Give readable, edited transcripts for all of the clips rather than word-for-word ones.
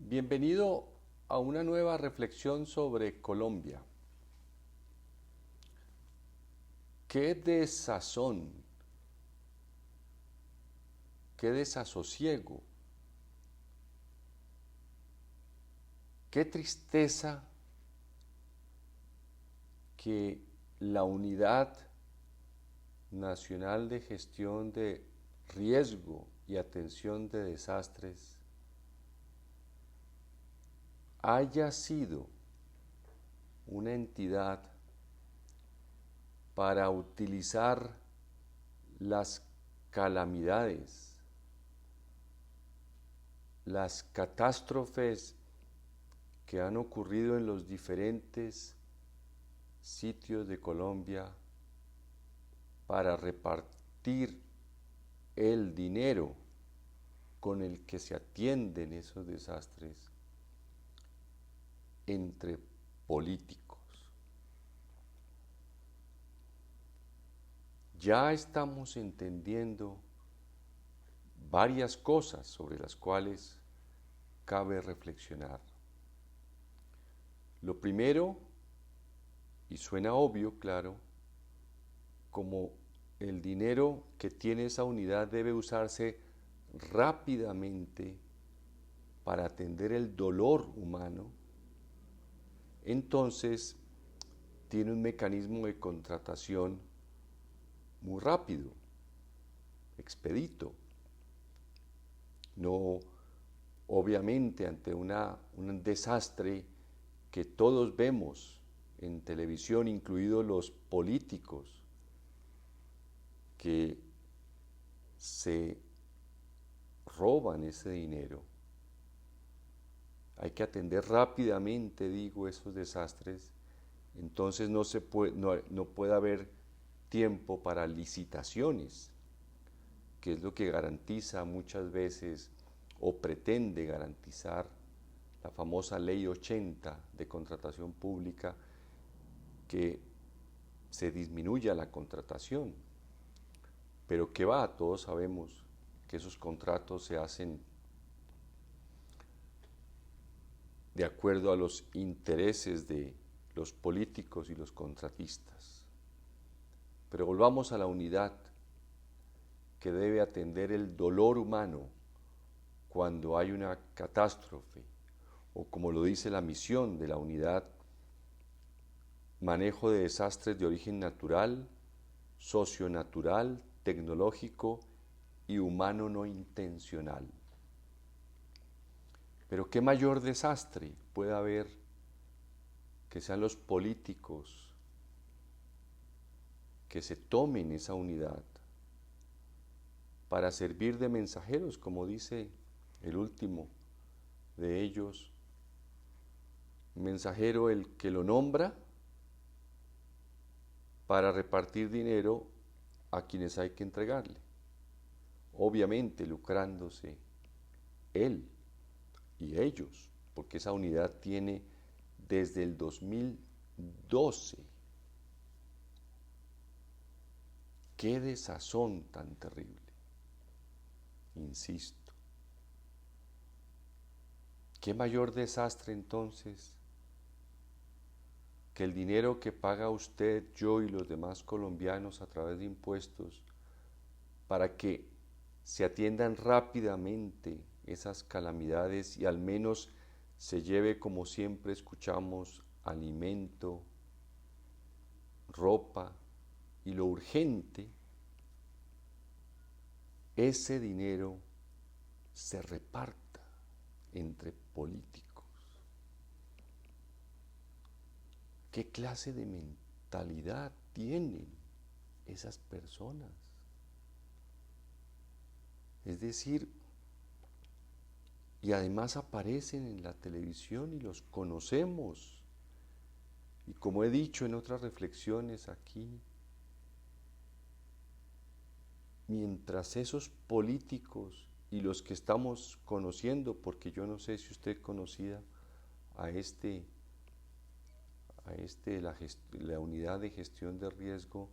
Bienvenido a una nueva reflexión sobre Colombia. Qué desazón, qué desasosiego, qué tristeza que la Unidad Nacional de Gestión de Riesgo y Atención de Desastres haya sido una entidad para utilizar las calamidades, las catástrofes que han ocurrido en los diferentes sitios de Colombia para repartir el dinero con el que se atienden esos desastres entre políticos. Ya estamos entendiendo varias cosas sobre las cuales cabe reflexionar. Lo primero, y suena obvio, claro, como el dinero que tiene esa unidad debe usarse rápidamente para atender el dolor humano, entonces tiene un mecanismo de contratación muy rápido, expedito. No, obviamente, ante un desastre que todos vemos en televisión, incluidos los políticos, que se roban ese dinero. Hay que atender rápidamente, digo, esos desastres. Entonces no puede haber tiempo para licitaciones, que es lo que garantiza muchas veces o pretende garantizar la famosa Ley 80 de contratación pública, que se disminuya la contratación. Pero ¿qué va? Todos sabemos que esos contratos se hacen de acuerdo a los intereses de los políticos y los contratistas. Pero volvamos a la unidad que debe atender el dolor humano cuando hay una catástrofe, o como lo dice la misión de la unidad, manejo de desastres de origen natural, socionatural, tecnológico y humano no intencional. Pero ¿qué mayor desastre puede haber que sean los políticos que se tomen esa unidad para servir de mensajeros, como dice el último de ellos, mensajero el que lo nombra para repartir dinero a quienes hay que entregarle, obviamente lucrándose él y ellos, porque esa unidad tiene desde el 2012. Qué desazón tan terrible, insisto. ¿Qué mayor desastre entonces que el dinero que paga usted, yo y los demás colombianos a través de impuestos para que se atiendan rápidamente esas calamidades y al menos se lleve, como siempre escuchamos, alimento, ropa y lo urgente? Ese dinero se reparta entre políticos. ¿Qué clase de mentalidad tienen esas personas? Es decir, y además aparecen en la televisión y los conocemos. Y como he dicho en otras reflexiones aquí, mientras esos políticos y los que estamos conociendo, porque yo no sé si usted conocía a la unidad de gestión de riesgo,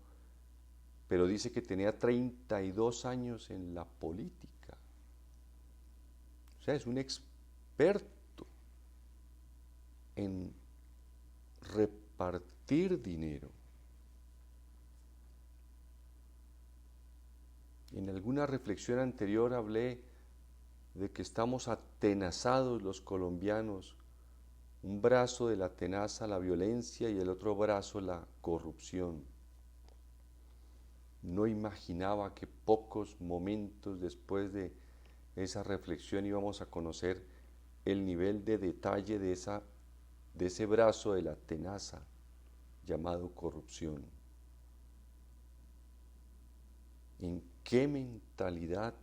pero dice que tenía 32 años en la política. O sea, es un experto en repartir dinero. En alguna reflexión anterior hablé de que estamos atenazados los colombianos, un brazo de la tenaza la violencia y el otro brazo la corrupción. No imaginaba que pocos momentos después de esa reflexión íbamos a conocer el nivel de detalle de ese brazo de la tenaza llamado corrupción. ¿En qué mentalidad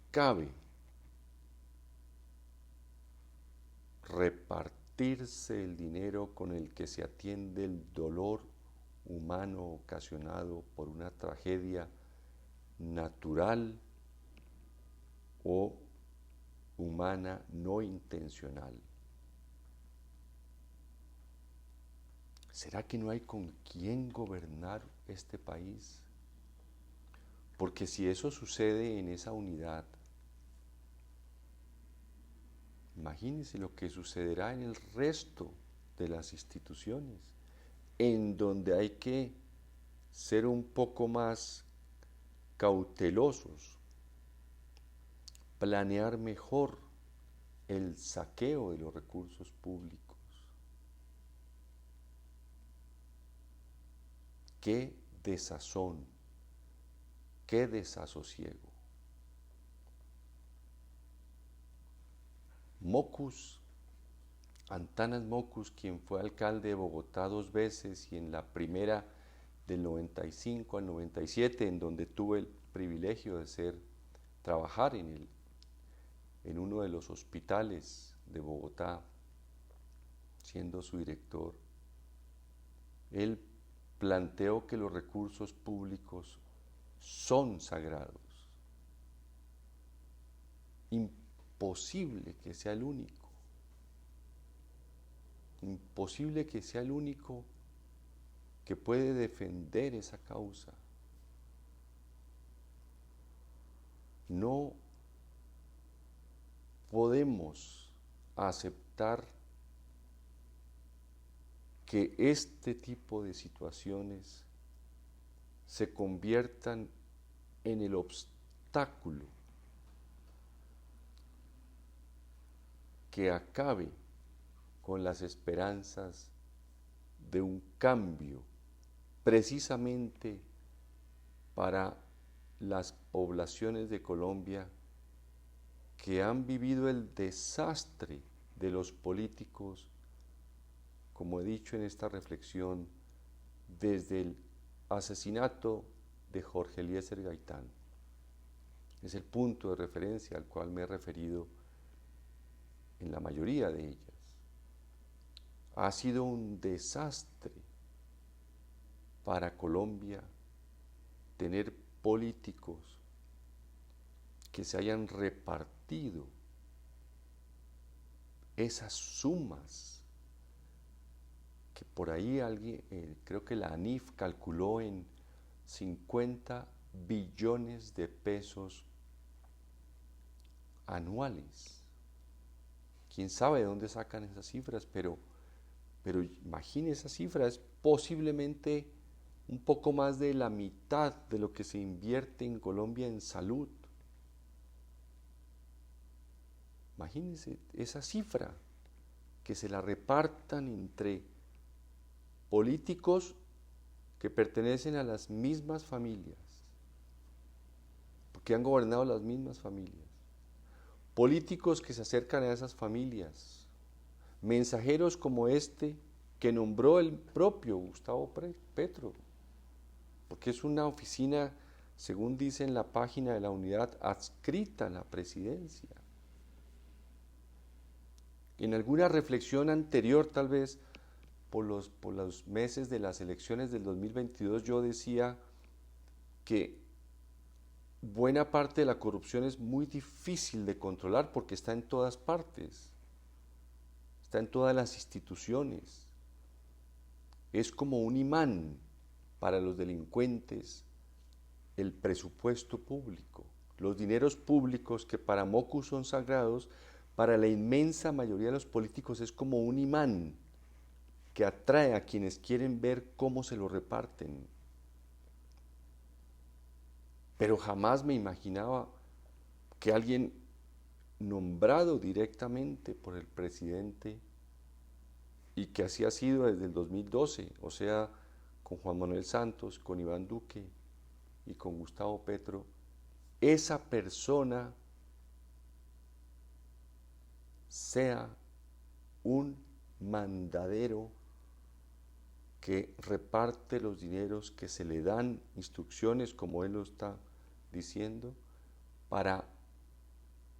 cabe repartirse el dinero con el que se atiende el dolor humano ocasionado por una tragedia natural o humana no intencional? ¿Será que no hay con quién gobernar este país? Porque si eso sucede en esa unidad, imagínense lo que sucederá en el resto de las instituciones, en donde hay que ser un poco más cautelosos, planear mejor el saqueo de los recursos públicos. Qué desazón, qué desasosiego. Mockus, Antanas Mockus, quien fue alcalde de Bogotá 2 veces y en la primera del 95 al 97, en donde tuve el privilegio de trabajar en uno de los hospitales de Bogotá, siendo su director, él planteó que los recursos públicos son sagrados. Imposible que sea el único. Imposible que sea el único que puede defender esa causa. No podemos aceptar que este tipo de situaciones se conviertan en el obstáculo que acabe con las esperanzas de un cambio precisamente para las poblaciones de Colombia que han vivido el desastre de los políticos, como he dicho en esta reflexión, desde el asesinato de Jorge Eliezer Gaitán. Es el punto de referencia al cual me he referido en la mayoría de ellas. Ha sido un desastre para Colombia tener políticos que se hayan repartido esas sumas que por ahí alguien, creo que la ANIF calculó en 50 billones de pesos anuales. ¿Quién sabe de dónde sacan esas cifras? Pero imagine esa cifra, es posiblemente un poco más de la mitad de lo que se invierte en Colombia en salud. Imagínense esa cifra, que se la repartan entre políticos que pertenecen a las mismas familias, porque han gobernado las mismas familias, políticos que se acercan a esas familias, mensajeros como este que nombró el propio Gustavo Petro, porque es una oficina, según dice en la página de la unidad, adscrita a la presidencia. En alguna reflexión anterior, tal vez por los meses de las elecciones del 2022, yo decía que buena parte de la corrupción es muy difícil de controlar porque está en todas partes, está en todas las instituciones. Es como un imán para los delincuentes el presupuesto público, los dineros públicos que para Mockus son sagrados, para la inmensa mayoría de los políticos es como un imán que atrae a quienes quieren ver cómo se lo reparten. Pero jamás me imaginaba que alguien nombrado directamente por el presidente y que así ha sido desde el 2012, o sea, con Juan Manuel Santos, con Iván Duque y con Gustavo Petro, esa persona sea un mandadero que reparte los dineros, que se le dan instrucciones, como él lo está diciendo, para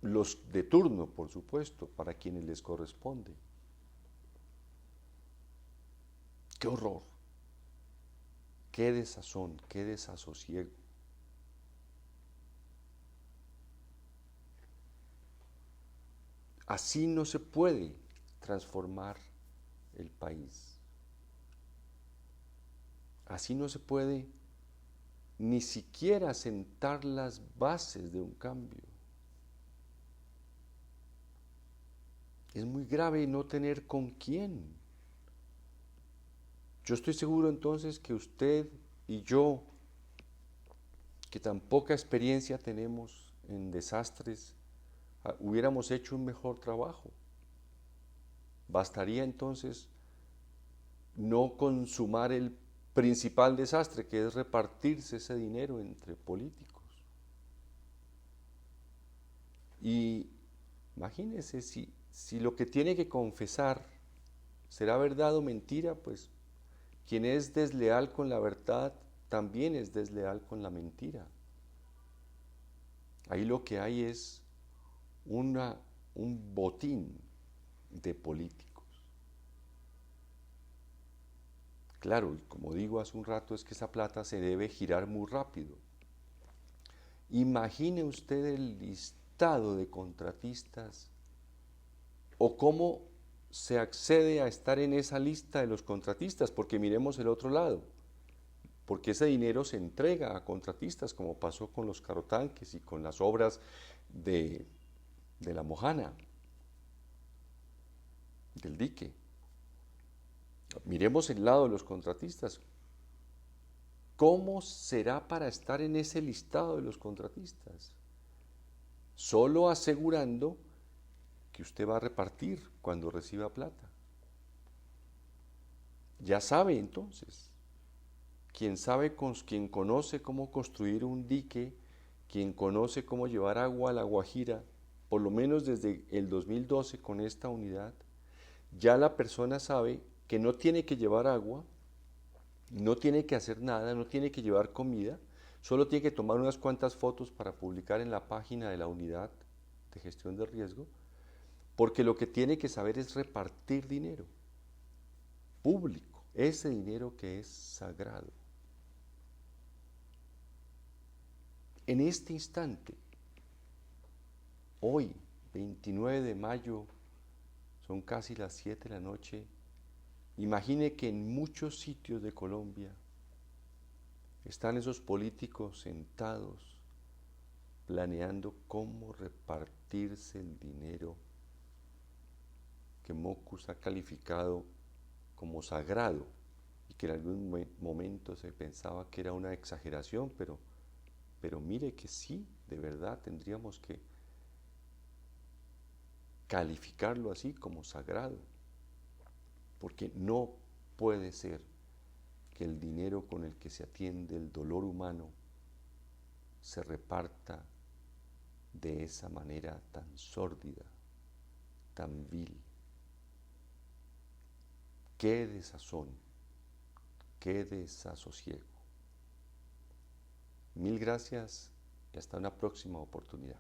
los de turno, por supuesto, para quienes les corresponde. ¡Qué horror! ¡Qué desazón! ¡Qué desasosiego! Así no se puede transformar el país. Así no se puede ni siquiera sentar las bases de un cambio. Es muy grave no tener con quién. Yo estoy seguro entonces que usted y yo, que tan poca experiencia tenemos en desastres, hubiéramos hecho un mejor trabajo. Bastaría entonces no consumar el principal desastre, que es repartirse ese dinero entre políticos. Y imagínense, si lo que tiene que confesar será verdad o mentira, pues quien es desleal con la verdad también es desleal con la mentira. Ahí lo que hay es un botín de políticos. Claro, como digo hace un rato, es que esa plata se debe girar muy rápido. Imagine usted el listado de contratistas o cómo se accede a estar en esa lista de los contratistas, porque miremos el otro lado, porque ese dinero se entrega a contratistas, como pasó con los carotanques y con las obras de la Mojana, del dique. Miremos el lado de los contratistas. ¿Cómo será para estar en ese listado de los contratistas? Solo asegurando que usted va a repartir cuando reciba plata. Ya sabe entonces, quien conoce cómo construir un dique, quien conoce cómo llevar agua a La Guajira, por lo menos desde el 2012 con esta unidad, ya la persona sabe que no tiene que llevar agua, no tiene que hacer nada, no tiene que llevar comida, solo tiene que tomar unas cuantas fotos para publicar en la página de la unidad de gestión de riesgo, porque lo que tiene que saber es repartir dinero público, ese dinero que es sagrado. En este instante, hoy, 29 de mayo, son casi las 7 de la noche, imagine que en muchos sitios de Colombia están esos políticos sentados planeando cómo repartirse el dinero que Mockus ha calificado como sagrado y que en algún momento se pensaba que era una exageración, pero mire que sí, de verdad tendríamos que calificarlo así como sagrado, porque no puede ser que el dinero con el que se atiende el dolor humano se reparta de esa manera tan sórdida, tan vil. Qué desazón, qué desasosiego. Mil gracias y hasta una próxima oportunidad.